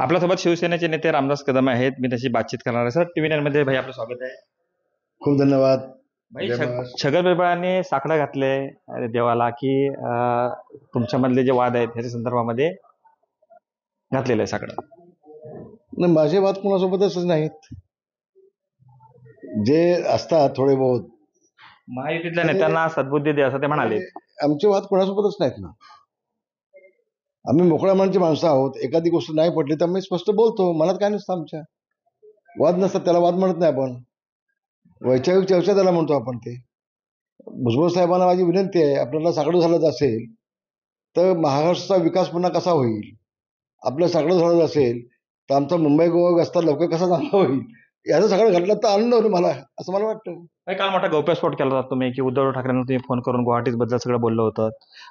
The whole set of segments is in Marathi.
आपल्यासोबत शिवसेनेचे नेते रामदास कदम आहेत. मी त्याची बातचीत करणार आहे. सर, टीव्ही 9 मध्ये भाई आपलं स्वागत आहे. खूप धन्यवाद. भाई जय महाराष्ट्र. छगन भुजबळांनी साकडं घातले देवाला की तुमच्यामधले जे वाद आहेत ह्याच्या संदर्भामध्ये घातलेलं आहे साकडं. नाही, माझे वाद कोणासोबतच नाहीत. जे असतात थोडे बहुत महायुतीतल्या नेत्यांना सद्बुद्धी दे असं ते म्हणाले. आमचे वाद कोणासोबतच नाहीत ना. आम्ही मोकळ्या मनाची माणसं आहोत. एखादी गोष्ट नाही पटली तर आम्ही स्पष्ट बोलतो. मनात काय नसतं आमच्या. वाद नसतात, त्याला वाद म्हणत नाही आपण. वैचारिक चर्चा त्याला म्हणतो आपण. ते भुजबळ साहेबांना माझी विनंती आहे, आपल्याला साकडं झालं असेल तर महाराष्ट्राचा विकास पुन्हा कसा होईल. आपलं साकडं झालं असेल तर आमचा मुंबई गोवा रस्ता लवकर कसा चांगला होईल, याचं सगळं घडलं तर आनंद होईल मला, असं मला वाटतं. काल मोठा गौप्यस्फोट केला होता तुम्ही की उद्धव ठाकरेंना तुम्ही फोन करून गुवाहाटी बद्दल सगळं बोललं होतं.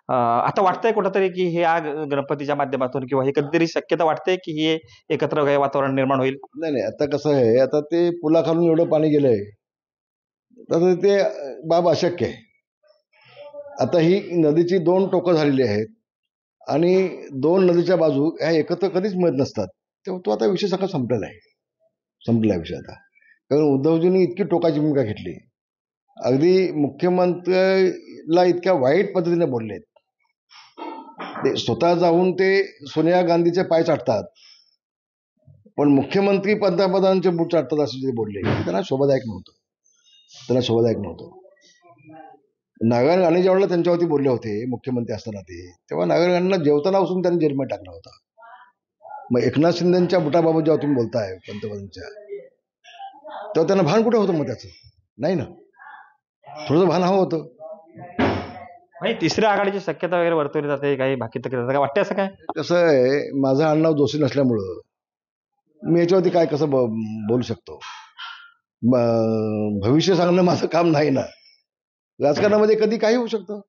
आता वाटतंय कुठंतरी की हे आग गणपतीच्या माध्यमातून किंवा हे कधीतरी शक्यता वाटते की हे एकत्र वातावरण निर्माण होईल. नाही नाही, आता कसं आहे, आता ते पुलाखालून एवढं पाणी गेलंय तर ते बाब अशक्य आहे. आता ही नदीची 2 टोकं झालेली आहेत आणि 2 नदीच्या बाजू ह्या एकत्र कधीच मिळत नसतात. तेव्हा तो आता विषय सगळा संपलेला विषय आता. कारण उद्धवजींनी इतकी टोकाची भूमिका घेतली, अगदी मुख्यमंत्र्याला इतक्या वाईट पद्धतीने बोललेत. ते स्वतः जाऊन ते सोनिया गांधीचे पाय चाटतात, पण मुख्यमंत्री पंतप्रधानांचे बूट चाटतात असे जे बोलले, त्यांना शोभादायक नव्हतं. नारायण राणे ज्यावेळेला त्यांच्यावरती बोलले होते मुख्यमंत्री असताना तेव्हा नारायण राणेंना जेवताना उचलून त्यांनी जेलमध्ये टाकला होता. मग एकनाथ शिंदेच्या बुटाबाबत जेव्हा तुम्ही बोलताय पंतप्रधानांच्या, तेव्हा त्यांना भान कुठे होतं? मग त्याचं नाही ना, थोडंसं भान हवं होतं. भाई तिसऱ्या आघाडीची शक्यता वगैरे वर्तवली जाते, काही बाकी तक्रार काय वाटते असं काय? कसं आहे, माझं आडनाव जोशी नसल्यामुळं मी याच्यावरती काय कसं बोलू शकतो. भविष्य सांगणं माझं काम नाही ना. राजकारणामध्ये कधी काही होऊ शकतं.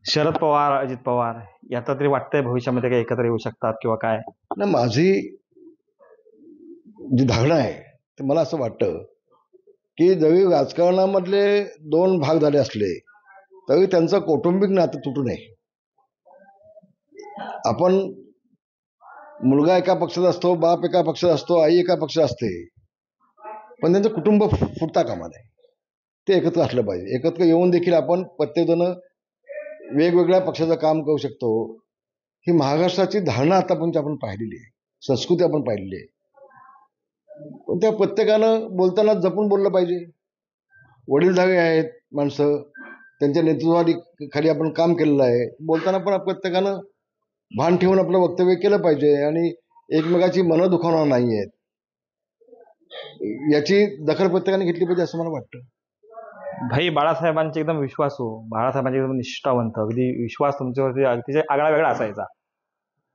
शरद पवार, अजित पवार यात तरी वाटतंय भविष्यामध्ये काही एकत्र येऊ शकतात किंवा काय? ना, माझी जी धारणा आहे ते मला असं वाटतं की जरी राजकारणामधले 2 भाग झाले असले तरी त्यांचं कौटुंबिक नातं तुटू नये. आपण मुलगा एका पक्षात असतो, बाप एका पक्षात असतो, आई एका पक्षात असते, पण त्यांचं कुटुंब फुटता कामा नये. ते एकत्र असलं पाहिजे. एकत्र येऊन देखील आपण प्रत्येकजण वेगवेगळ्या पक्षाचं काम करू शकतो. ही महाराष्ट्राची धारणा आतापर्यंत आपण पाहिलेली आहे, संस्कृती आपण पाहिलेली आहे. पण त्या प्रत्येकानं बोलताना जपून बोललं पाहिजे. वडीलधारी आहेत माणसं, त्यांच्या नेतृत्वाखाली आपण काम केलेलं आहे. बोलताना पण प्रत्येकानं भान ठेवून आपलं वक्तव्य केलं पाहिजे आणि एकमेकाची मनं दुखावणार नाही आहेत, याची दखल प्रत्येकाने घेतली पाहिजे असं मला वाटतं. भाई बाळासाहेबांचे एकदम विश्वासू, बाळासाहेबांचे एकदम निष्ठावंत, अगदी विश्वास तुमच्यावरती अतिशय आगळा वेगळा असायचा.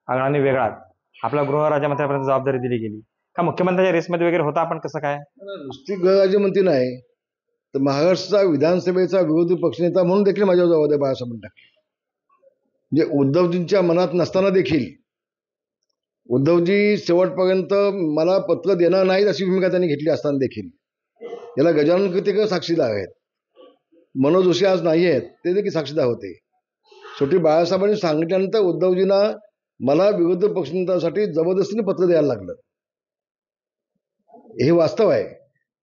आगळाने वेगळाच. आपल्या गृहराज्यमंत्र्यापर्यंत जबाबदारी दिली गेली का मुख्यमंत्र्यांच्या रेसमध्ये वगैरे होता आपण कसं काय? नुसती गृहराज्यमंत्री नाही तर महाराष्ट्राचा विधानसभेचा विरोधी पक्षनेता म्हणून देखील माझ्यावर जबाबदारी बाळासाहेबांनी टाकली. म्हणजे उद्धवजींच्या मनात नसताना देखील उद्धवजी शेवटपर्यंत मला पत्र देणार नाहीत अशी भूमिका त्यांनी घेतली असताना देखील याला गजानन कीर्तीकर साक्षीदार आहेत, मनोज जोशी आज नाही आहेत, ते देखील साक्षीदार होते. शेवटी बाळासाहेबांनी सांगितल्यानंतर उद्धवजींना मला विरोधी पक्षनेत्यासाठी जबरदस्तीने पत्र द्यायला लागलं, हे वास्तव आहे.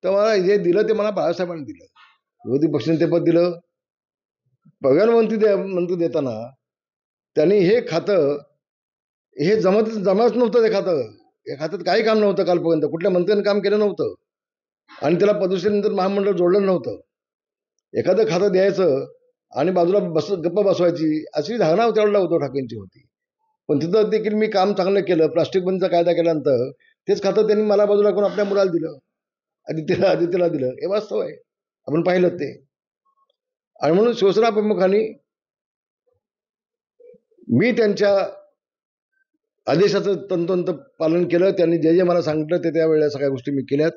तर मला जे दिलं ते मला बाळासाहेबांनी दिलं. विरोधी पक्षनेतेपद दिलं. मंत्री देताना त्यांनी हे खातं हे जमत नव्हतं. या खात्यात काही काम नव्हतं कालपर्यंत, कुठल्या मंत्र्यांनी काम केलं नव्हतं आणि त्याला पदवीनंतर महामंडळ जोडलं नव्हतं. एखादं खातं द्यायचं आणि बाजूला गप्पा बसवायची अशी धारणा त्यावेळेला उद्धव ठाकरेंची होती. पण तिथं देखील मी काम चांगलं केलं. प्लास्टिक बंदीचा कायदा केल्यानंतर तेच खातं त्यांनी मला बाजूला करून आपल्या मुलाला दिलं, आदित्यला दिलं. हे वास्तव आहे, आपण पाहिलं ते. आणि म्हणून शिवसेना प्रमुखांनी मी त्यांच्या आदेशाचं तंतोतंत पालन केलं. त्यांनी जे जे मला सांगितलं ते त्यावेळेला सगळ्या गोष्टी मी केल्यात.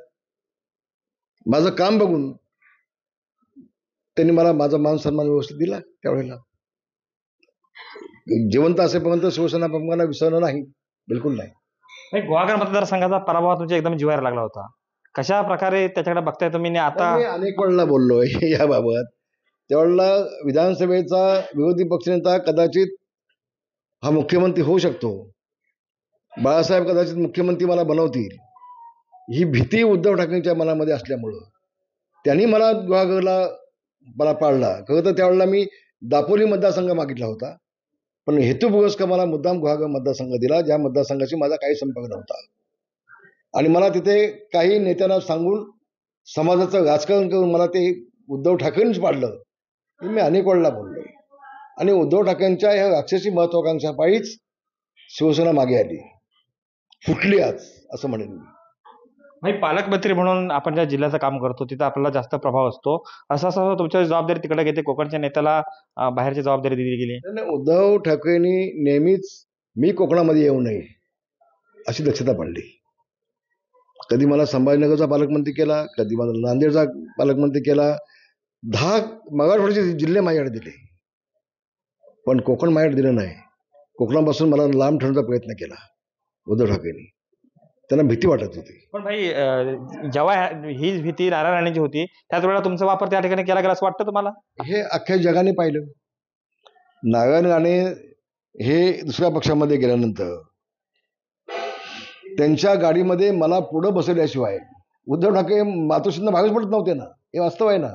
माझं काम बघून त्यांनी मला माझा मान सन्मान व्यवस्थित दिला. त्यावेळेला जिवंत असेपर्यंत शिवसेना प्रमुखांना विसरणार नाही, बिलकुल नाही. गुहागर मतदारसंघाचा पराभव तुमच्या एकदम जिव्हायला लागला होता. कशा प्रकारे त्याच्याकडे बघताय तुम्ही? आता मी अनेक वेळेला बोललोय याबाबत. त्यावेळेला विधानसभेचा विरोधी पक्षनेता कदाचित हा मुख्यमंत्री होऊ शकतो, बाळासाहेब कदाचित मुख्यमंत्री मला बनवतील, ही भीती उद्धव ठाकरेंच्या मनामध्ये असल्यामुळं त्यांनी मला गुहागरला मला पाळला. खरं तर त्यावेळेला मी दापोली मतदारसंघ मागितला होता, पण हेतुपुरस्सर का मला मुद्दाम गुहागर मतदारसंघ दिला, ज्या मतदारसंघाशी माझा काही संपर्क नव्हता. आणि मला तिथे काही नेत्यांना सांगून समाजाचं राजकारण करून मला ते उद्धव ठाकरेंनीच पाडलं. हे मी अनेक वेळेला बोललोय. आणि उद्धव ठाकरेंच्या ह्या राक्षसी महत्वाकांक्षा पायीच शिवसेना मागे आली, फुटली आज, असं म्हणेन मी. भाई पालकमंत्री म्हणून आपण ज्या जिल्ह्याचं काम करतो तिथं आपल्याला जास्त प्रभाव असतो. असं असं तुमची जबाबदारी तिकडे घेते, कोकणच्या नेत्याला बाहेरची जबाबदारी दिली गेली. नाही, उद्धव ठाकरेंनी नेहमीच मी कोकणामध्ये येऊ नये अशी दक्षता पाळली. कधी मला संभाजीनगरचा पालकमंत्री केला, कधी मला नांदेडचा पालकमंत्री केला. 10 मराठवाड्याचे जिल्हे माझ्याकडे दिले, पण कोकण माझ्याकडे दिलं नाही. कोकणापासून मला लांब ठेवण्याचा प्रयत्न केला उद्धव ठाकरेंनी. त्यांना भीती वाटत होती. पण भाई जेव्हा ही भीती नारायण राणेची होती त्याच वेळेला तुमचा वापर त्या ठिकाणी केला गेला असं वाटतं तुम्हाला? हे अख्ख्या जगाने पाहिलं. नारायण राणे हे दुसऱ्या पक्षामध्ये गेल्यानंतर त्यांच्या गाडीमध्ये मला पुढं बसवल्याशिवाय उद्धव ठाकरे मातोश्रींना भागच पडत नव्हते ना. हे वास्तव आहे ना,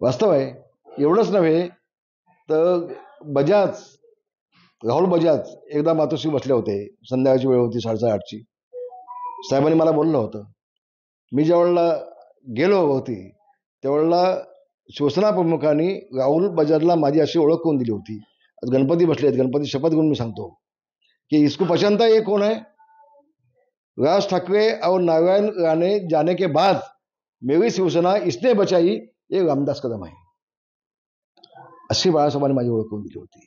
वास्तव आहे. एवढंच नव्हे तर राहुल बजाज एकदा मातोश्री बसले होते, संध्याकाळची वेळ होती 8:30ची. साहेबांनी मला बोललं होतं. मी ज्यावेळेला गेलो होती त्यावेळेला शिवसेना प्रमुखांनी राहुल बजाजला माझी अशी ओळख करून दिली होती. आज गणपती बसले आहेत, गणपती शपथ घेऊन मी सांगतो कि इसको पहचानता है ये कौन है? राज ठाकरे और नारायण राणे जाने के बाद मेरी शिवसेना इसने बचाई, ये रामदास कदम आहे. अशी बाळासाहेबांनी माझी ओळख करून दिली होती.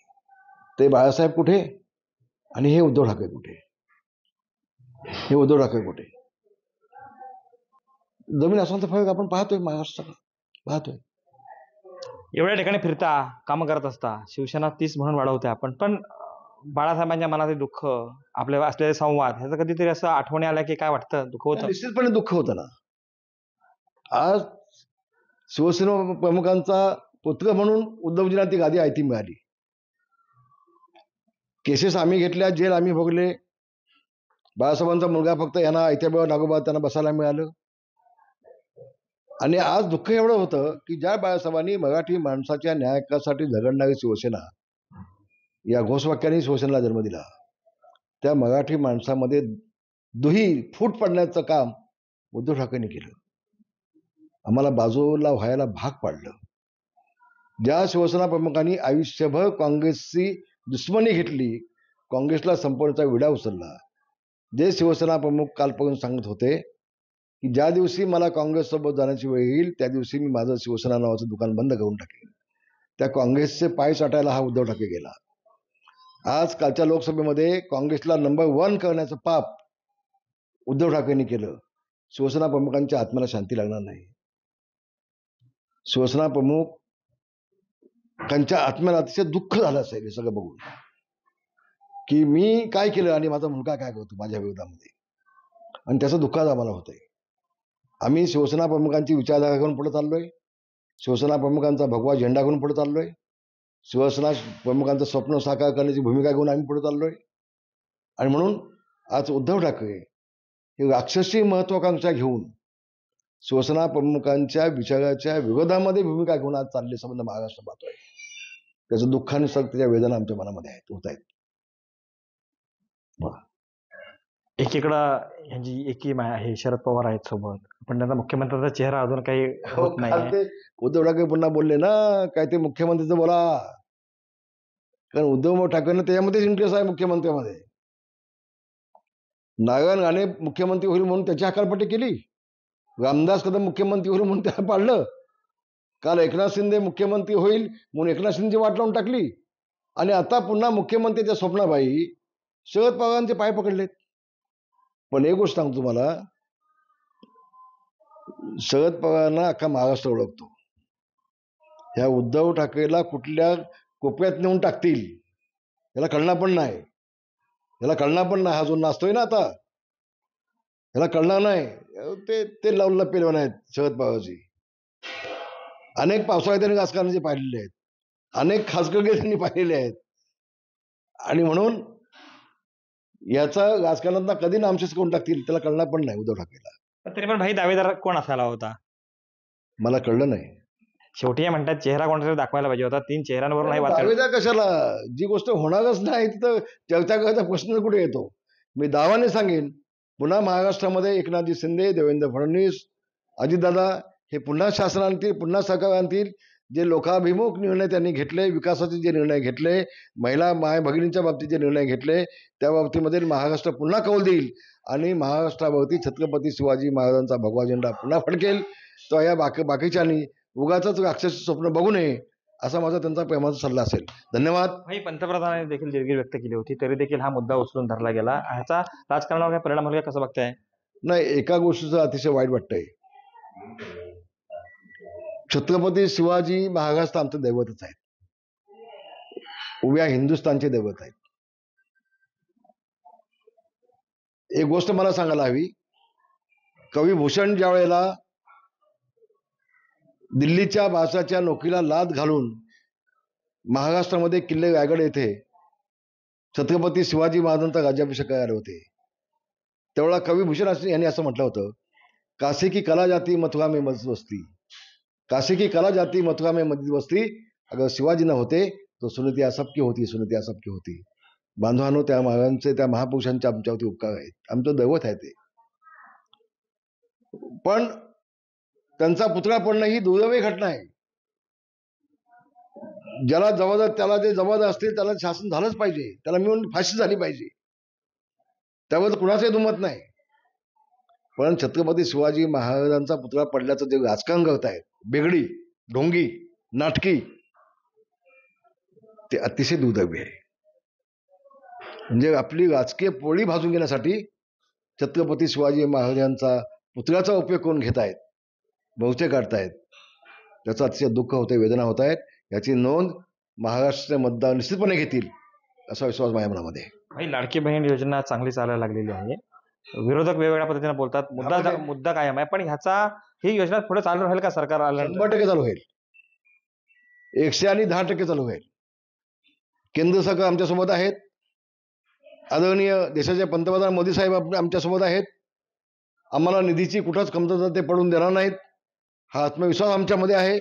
ते बाळासाहेब कुठे आणि हे उद्धव ठाकरे कुठे? हे उद्धव ठाकरे कुठे? जमीन आसमानचा फरक आपण पाहतोय, महाराष्ट्रात पाहतोय. एवढ्या ठिकाणी फिरता, कामं करत असता, शिवसेना 30 म्हणून वाढवते आपण, पण बाळासाहेबांच्या मनातील दुःख, आपले असलेले संवाद, ह्याचं कधीतरी असं आठवणी आल्या की काय वाटतं, दुःख होतं? निश्चितपणे दुःख होतं ना. आज शिवसेना प्रमुखांचा पुत्र म्हणून उद्धवजींना ती गादी आयती मिळाली. केसेस आम्ही घेतल्या, जेल आम्ही भोगले. बाळासाहेबांचा मुलगा फक्त यांना ऐत्याबा नागोबा त्यांना बसायला मिळालं. आणि आज दुःख एवढं होतं की ज्या बाळासाहेबांनी मराठी माणसाच्या न्यायासाठी झगडणारी शिवसेना या घोषवाक्याने शिवसेनेला जन्म दिला, त्या मराठी माणसामध्ये दुही फूट पडण्याचं काम उद्धव ठाकरेंनी केलं. आम्हाला बाजूला व्हायला भाग पाडलं. ज्या शिवसेना प्रमुखांनी आयुष्यभर काँग्रेसची दुश्मनी घेतली, काँग्रेसला संपवण्याचा विडा उचलला. जे शिवसेना प्रमुख कालपर्यंत सांगत होते की ज्या दिवशी मला काँग्रेससोबत जाण्याची वेळ येईल त्या दिवशी मी माझं शिवसेना नावाचं दुकान बंद करून टाकेन, त्या काँग्रेसचे पाय चाटायला हा उद्धव ठाकरे गेला. आज कालच्या लोकसभेमध्ये काँग्रेसला नंबर 1 करण्याचं पाप उद्धव ठाकरेंनी केलं. शिवसेना प्रमुखांच्या आत्म्याला शांती लागणार नाही. शिवसेना प्रमुखांच्या आत्म्याला अतिशय दुःख झालं असेल हे सगळं बघून, की मी काय केलं आणि माझा मुलगा काय करतो माझ्या विरोधामध्ये, आणि त्याचं दुःख आज आम्हाला होतंय. आम्ही शिवसेना प्रमुखांची विचारधारा घेऊन पुढे चाललोय, शिवसेना प्रमुखांचा भगवा झेंडा घेऊन पुढे चाललोय, शिवसेना प्रमुखांचं स्वप्न साकार करण्याची भूमिका घेऊन आम्ही पुढे चाललोय. आणि म्हणून आज उद्धव ठाकरे हे राक्षसी महत्वाकांक्षा घेऊन शिवसेना प्रमुखांच्या विचाराच्या विरोधामध्ये भूमिका घेऊन आज चालले संबंध महाराष्ट्र पाहतोय. त्याचं दुःख आणि त्याच्या वेदना आमच्या मनामध्ये आहेत, होत आहेत. एकीकडं ह्यांची एकी आहे, शरद पवार आहेत सोबत, पण त्यांचा मुख्यमंत्र्यांचा चेहरा अजून काही होत नाही. ते उद्धव ठाकरे पुन्हा बोलले ना काय ते मुख्यमंत्रीचं बोला, कारण उद्धव ठाकरेंना त्याच्यामध्येच इंटरेस्ट आहे मुख्यमंत्र्यामध्ये. नारायण राणे मुख्यमंत्री होईल म्हणून त्याची हकालपट्टी केली, रामदास कदम मुख्यमंत्री होईल म्हणून त्याला पाडलं. काल एकनाथ शिंदे मुख्यमंत्री होईल म्हणून एकनाथ शिंदे वाट लावून टाकली, आणि आता पुन्हा मुख्यमंत्र्याच्या स्वप्नाबाई शरद पवारांचे पाय पकडलेत. पण एक गोष्ट सांगतो तुम्हाला, शरद पवारांना अख्खा महाराष्ट्र ओळखतो. ह्या उद्धव ठाकरेला कुठल्या कोपऱ्यात नेऊन टाकतील याला कळणार पण नाही, याला कळणार पण नाही. हा जो नाचतोय ना आता याला कळणार नाही. ते लावलं पेलवान आहेत शरद पवारची. अनेक पावसाळ्यात त्यांनी राजकारणाचे पाहिलेले आहेत, अनेक खासगडगे त्यांनी पाहिलेले आहेत. आणि म्हणून याचा राजकारणात कधी नामशेष करून टाकतील त्याला कळणार पण नाही उद्धव ठाकरेला. पण तरी पण भाई दावेदार कोण असायला होता? मला कळलं नाही. शेवटी हे म्हणतात चेहरा कोणतरी दाखवायला पाहिजे होता. 3 चेहऱ्यांवरून नाही वाद दावेदार कशाला? जी गोष्ट होणारच नाही तिथं चर्चा करायचा प्रश्न कुठे येतो? मी दावाने सांगेन, पुन्हा महाराष्ट्रामध्ये एकनाथजी शिंदे, देवेंद्र फडणवीस, अजितदादा हे पुन्हा शासन आणतील, पुन्हा सरकार आणतील. जे लोकाभिमुख निर्णय त्यांनी घेतले, विकासाचे जे निर्णय घेतले, महिला माय भगिनींच्या बाबतीत जे निर्णय घेतले, त्या बाबतीमध्ये महाराष्ट्र पुन्हा कौल देईल आणि महाराष्ट्रावरती छत्रपती शिवाजी महाराजांचा भगवा झेंडा पुन्हा फडकेल. तर या बाकीच्यांनी उगाचच राक्षसी स्वप्न बघू नये असा माझा त्यांचा प्रेमाचा सल्ला असेल. धन्यवाद. भाई पंतप्रधानांनी देखील दिलगिरी व्यक्त केली होती, तरी देखील हा मुद्दा उचलून धरला गेला. ह्याचा राजकारणावर काय परिणाम होईल कसं बघताय? नाही, एका गोष्टीचं अतिशय वाईट वाटतंय. छत्रपती शिवाजी महाराज तर आमचं दैवतच आहेत, उभ्या हिंदुस्थानचे दैवत आहेत. एक गोष्ट मला सांगायला हवी, कवी भूषण ज्या वेळेला दिल्लीच्या बादशाच्या नोकरीला लाद घालून महाराष्ट्रामध्ये किल्ले रायगड येथे छत्रपती शिवाजी महाराजांचा राज्याभिषेक करायला होते, त्यावेळेला कवी भूषण यांनी असं म्हटलं होतं, काशी की कला जाती मथुरा में मस्जिद बसती, काशी की कला जाती मथुरा में मस्जिद बसती, अगर शिवाजी न होते तो सुनीती सबकी होती, सुनीती सबकी होती. बांधवांनो, त्या महाराजांचे, त्या महापुरुषांचे आमच्यावरती उपकार आहेत, आमचं दैवत आहे ते. पण त्यांचा पुतळा पडणं ही दुर्दैवी घटना आहे. ज्याला त्याला जे जबाबदार असतील त्याला शासन झालंच पाहिजे, त्याला मिळून फाशी झाली पाहिजे, त्याबद्दल कुणाचंही दुमत नाही. पण छत्रपती शिवाजी महाराजांचा पुतळा पडल्याचं जे राजकारण करतायत, बेगडी, ढोंगी, नाटकी, ते अतिशय दुर्दैवी आहे. म्हणजे आपली राजकीय पोळी भाजून घेण्यासाठी छत्रपती शिवाजी महाराजांचा पुतळ्याचा उपयोग करून घेत आहेत, मोर्चे काढतायत. त्याचं अतिशय दुःख होतंय, वेदना होत आहेत. याची नोंद महाराष्ट्र मतदार निश्चितपणे घेतील असा विश्वास माझ्या मनामध्ये आहे. लाडकी बहीण योजना चांगली चालायला लागलेली आहे. विरोधक वेगवेगळ्या पद्धतीने बोलतात, मुद्दा कायम आहे, पण ही योजना पुढे चालू राहील का? सरकार 100% चालू होईल, 110% चालू होईल. केंद्र सरकार आमच्यासोबत आहेत, आदरणीय देशाचे पंतप्रधान मोदी साहेब आमच्यासोबत आहेत. आम्हाला निधीची कुठंच कमतरता ते पडून देणार नाहीत, हा आत्मविश्वास आमच्यामध्ये आहे.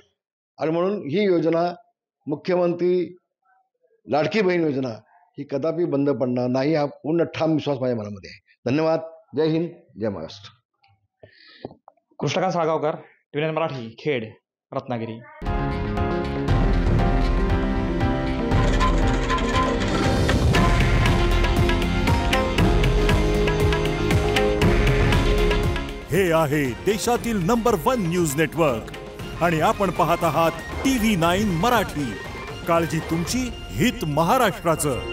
आणि म्हणून ही योजना, मुख्यमंत्री लाडकी बहीण योजना, ही कदापि बंद पडणार नाही, हा पूर्ण ठाम विश्वास माझ्या मनामध्ये आहे. धन्यवाद. जय हिंद, जय महाराष्ट्र. कृष्णकांत साळगावकर, TVN मराठी, खेड, रत्नागिरी. हे आहे देशातील नंबर 1 न्यूज नेटवर्क आणि आपण पाहत आहात TV9 मराठी. काळजी तुमची, हित महाराष्ट्राचं.